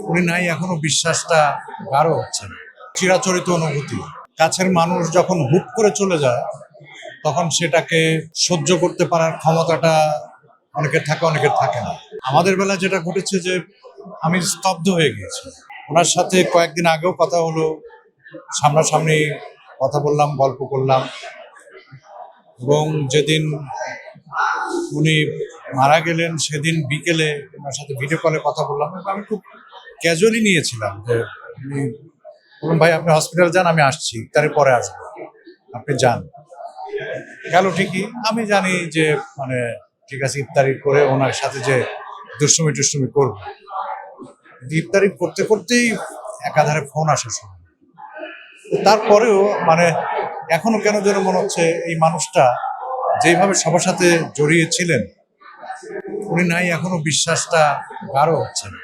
উনি নাই, এখনো বিশ্বাসটা গাঢ় হচ্ছে না। চিরাচরিত অনুভূতি, কাছের মানুষ যখন হুট করে চলে যায় তখন সেটাকে সহ্য করতে পারার ক্ষমতাটা অনেকের থাকে, অনেকের থাকে না। আমাদের বেলা যেটা ঘটেছে যে আমি স্তব্ধ হয়ে গিয়েছি। ওনার সাথে কয়েকদিন আগেও কথা হলো, সামনাসামনি কথা বললাম, গল্প করলাম, এবং যেদিন উনি মারা গেলেন সেদিন বিকেলে ওনার সাথে ভিডিও কলে কথা বললাম। আমি খুব ক্যাজুয়ালি নিয়েছিলাম যে উনি বললাম, ভাই আপনি হসপিটাল যান, আমি আসছি, ইফতারের পরে আসবো, আপনি যান। গেল ঠিকই। আমি জানি যে মানে ঠিক আছে, ইফতারি করে ওনার সাথে যে দুষ্টুমি টুষ্টুমি করবো, ইফতারি করতে করতেই একাধারে ফোন আসা শুরু। তারপরেও মানে এখনো কেন যেন মনে হচ্ছে এই মানুষটা যেভাবে সবার সাথে জড়িয়েছিলেন উনি নাই, এখনো বিশ্বাসটা গাঢ় হচ্ছে না।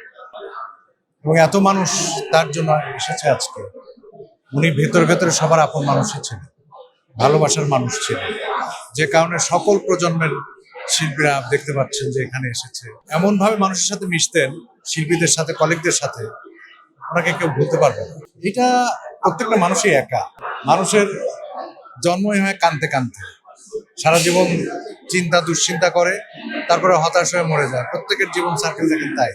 এবং এত মানুষ তার জন্য এসেছে আজকে। উনি ভেতরে ভেতরে সবার আপন মানুষই ছিলেন, ভালোবাসার মানুষ ছিলেন, যে কারণে সকল প্রজন্মের শিল্পীরা দেখতে পাচ্ছেন যে এখানে এসেছে। এমন ভাবে মানুষের সাথে মিশতেন, শিল্পীদের সাথে, কলিগদের সাথে, ওনাকে কেউ ভুলতে পারবে না। এটা প্রত্যেকটা মানুষই একা। মানুষের জন্মই হয় কাঁদতে কাঁদতে, সারা জীবন চিন্তা দুশ্চিন্তা করে, তারপরে হতাশ হয়ে মরে যায়। প্রত্যেকের জীবন সার্কেল দেখেন তাই।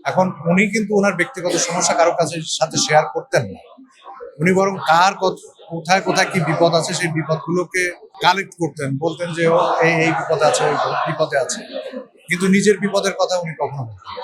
এখন উনি কিন্তু ওনার ব্যক্তিগত সমস্যা কারো কাছে সাথে শেয়ার করতেন না। উনি বরং কার কোথায় কোথায় কি বিপদ আছে সেই বিপদগুলোকে কালেক্ট করতেন, বলতেন যে ও এই এই বিপদে আছে, ওই বিপদে আছে, কিন্তু নিজের বিপদের কথা উনি কখনো বলতেন না।